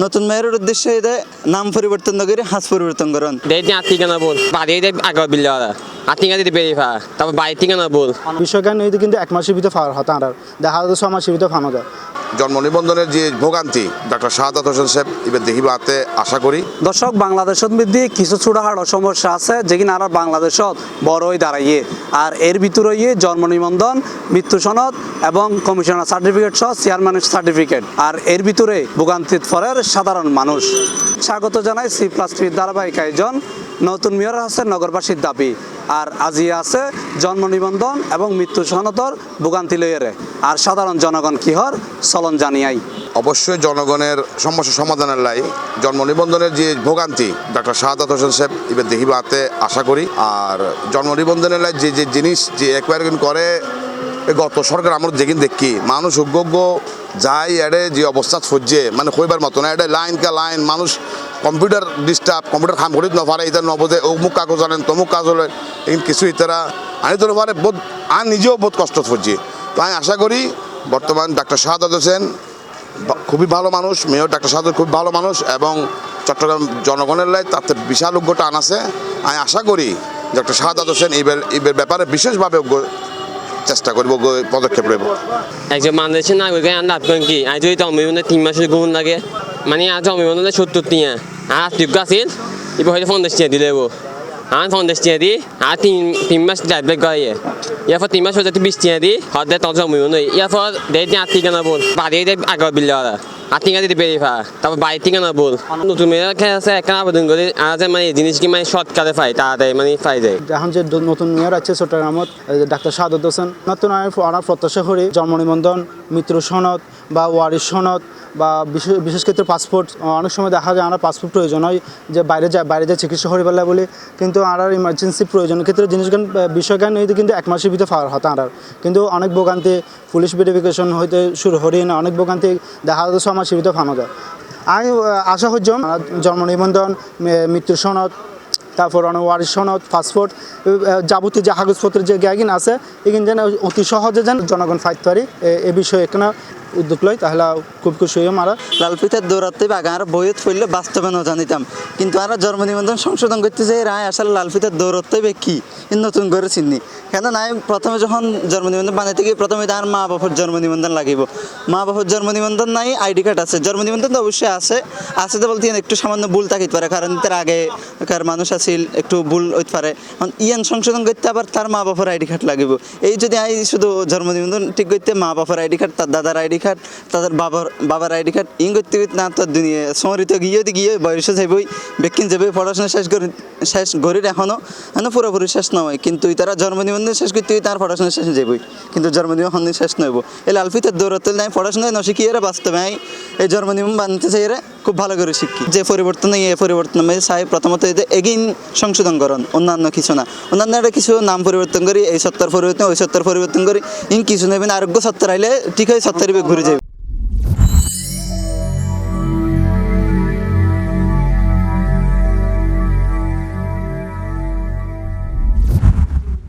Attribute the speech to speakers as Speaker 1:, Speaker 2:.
Speaker 1: নতুন মেয়রের উদ্দেশ্যে নাম পরিবর্তন করে হাস পরিবর্তন করুন।
Speaker 2: ঠিকানা বল বাড়ি আগে বিল আতিঙ্গা দিতে বেরিয়ে তারপর বাড়ি ঠিকানা বল
Speaker 3: বিষয়জ্ঞান এই কিন্তু 1 মাসের ভিতরে পাওয়ার হতো আর দেখা যাচ্ছে 6 মাসের ভিতরে ফানো যায়।
Speaker 4: জন্ম নিবন্ধনের যে ভোগান্তি ডাক্তার শাহাদাত হোসেন সাহেব এবার দেখিবাতে আশা করি।
Speaker 5: দর্শক, বাংলাদেশত মধ্যে কিছু ছোটখাটো সমস্যা আছে যেখানে আর বাংলাদেশত বড়ই দাঁড়াইয়ে আর এর ভিতরে জন্ম নিবন্ধন, মৃত্যু সনদ এবং কমিশনার সার্টিফিকেট সহ চেয়ারম্যানের সার্টিফিকেট। আর এর ভিতরে ভোগান্তির ফলের সাধারণ মানুষ। স্বাগত জানাই C+P ধারাবাহিক আয়োজন নতুন মেয়র আছে নগরবাসীর দাবি। আর আজি আছে জন্ম নিবন্ধন এবং মৃত্যু সনদর ভোগান্তি লইয়ারে আর সাধারণ জনগণ কি হর চলন জানিয়াই।
Speaker 4: অবশ্যই জনগণের সমস্যা সমাধানের লাই জন্ম নিবন্ধনের যে ভোগান্তি ডাক্তার শাহাদাত হোসেন সাহেব এবার দেখিবাতে আশা করি। আর জন্ম নিবন্ধনের লাই যে যে জিনিস যে একবার করে গত সরকার আমরা যেদিন দেখি মানুষ যোগ্য যাই এডে যে অবস্থা সহ্যে মানে কইবার মতো না, এটা লাইন কা লাইন মানুষ কম্পিউটার ডিস্টার্ব কম্পিউটার খাম করি নপারে ইতার নবোধে অমুক কাগজ আনেন তমুক কাজ হলে কিছু ইতারা আনি তোলে পারে বোধ আর নিজেও বোধ কষ্ট সহ্যে। তো আমি আশা করি বর্তমান ডাক্তার শাহাদাত হোসেন খুবই ভালো মানুষ, মেয়র ডাক্তার শাহাদাত খুব ভালো মানুষ এবং চট্টগ্রাম জনগণের লাই তাতে বিশাল যোগ্যতা আনাছে। আমি আশা করি ডাক্তার শাহাদাত হোসেন এবার ব্যাপারে বিশেষভাবে চেষ্টা করবো, পদক্ষেপ নেব।
Speaker 2: একজন বাংলাদেশের নাগরিক লাভ করেন কি আজ যদি জন্মনিবন্ধনে 3 মাসের গুণ লাগে মানে আজ জন্মনিবন্ধনে 70 টিয়া আর যোগ্য আছিল এবার হয়তো 50 টিয়া দিলে আর 50 টিয়া দি আর 3 মাস ড্রাইভ করাইয়ে ইয়ারপর 3 মাস হয়ে 20 টিয়া দি হতে তোর জন্মনিবন্ধন ইয়ারপর দেয় ঠিকানা বল বাড়ি আগে বিল আতিঙ্গা দিতে বেরিয়ে তারপর বাড়ি ঠিকানা বল নতুন মেয়েরা খেয়ে আছে একটা আবেদন করে আর মানে এই জিনিস কি মানে শর্টকাটে পাই তাড়াতাড়ি মানে পাই যায়।
Speaker 3: এখন যে নতুন মেয়র আছে চট্টগ্রামত ডাক্তার শাহাদাত হোসেন নতুন আনার প্রত্যাশা করি জন্ম নিবন্ধন, মৃত্যু সনদ বা ওয়ারিশ সনদ বা বিশেষ ক্ষেত্রে পাসপোর্ট। অনেক সময় দেখা যায় আমার পাসপোর্ট প্রয়োজন হয় যে বাইরে যায় চিকিৎসা করি পেলা বলে, কিন্তু আর ইমার্জেন্সি প্রয়োজনের ক্ষেত্রে জিনিসজ্ঞান বিষয়জ্ঞান হইতে কিন্তু 1 মাসের ভিতরে পাওয়ার হতো আর কিন্তু অনেক ভোগান্তি পুলিশ ভেরিফিকেশন হইতে শুরু করি না, অনেক ভোগান্তি দেখা যাচ্ছে 6 মাসের ভিতরে ফানো যায়। আমি আশা করছিলাম জন্ম নিবন্ধন, মৃত্যু সনদ, তারপর ওয়ারিশ সনদ, পাসপোর্ট যাবতীয় যে কাগজপত্রের যে জ্ঞান আছে এখানে যেন অতি সহজে যেন জনগণ ফাইতে পারি এ বিষয়ে এখানে উদ্যোগ লয় তাহলে খুব খুশি হইম। আর
Speaker 1: লালপিতার দৌড়াতে আগে আর বইত ফেললে বাস্তবে না জানিতাম, কিন্তু আর জন্ম নিবন্ধন সংশোধন করতে যাই রায় আসলে লালপিতার দৌড়াতে কি নতুন করে চিনি কেন নাই। প্রথমে যখন জন্ম নিবন্ধন বানাইতে গিয়ে প্রথমে তার মা বাবার জন্ম নিবন্ধন লাগিব, মা বাবার জন্ম নিবন্ধন নাই, আইডি কার্ড আছে, জন্ম নিবন্ধন তো অবশ্যই আছে তো বলতে একটু সামান্য ভুল থাকিতে পারে কারণ তার আগেকার মানুষ আছিল একটু ভুল হইতে পারে। ইয়ান সংশোধন করতে আবার তার মা বাবার আইডি কার্ড লাগিব। এই যদি শুধু জন্ম নিবন্ধন ঠিক করতে মা বাবার আইডি কার্ড, তার দাদার আইডি কার্ড, তাদের বাবার আইডি কার্ড করতে না তো দুনিয়া সমরিত গিয়ে বয়সে যাবই বেকিন যাবে পড়াশোনা শেষ গরির এখনও পুরোপুরি শেষ নয়, কিন্তু তারা জন্ম নিবন্ধন শেষ করতে তার পড়াশোনা শেষ যাবই কিন্তু জন্ম নিবন্ধন শেষ নইব। এই লালফিতের দৌড়তে নাই পড়াশোনায় নশিখিয়ে বাস্তবে এই জন্ম নিবন্ধন বানতে চাই খুব ভালো করে শিখি যে পরিবর্তন এই পরিবর্তন চাই প্রথমত এগিন সংশোধন করুন, অন্যান্য কিছু না, অন্যান্য কিছু নাম পরিবর্তন করি এই সত্তর পরিবর্তন ওই সত্তর পরিবর্তন করি কিছু নেবেন আরোগ্য সত্তর আইলে ঠিক হয় সত্তর ঘুরে যাবে।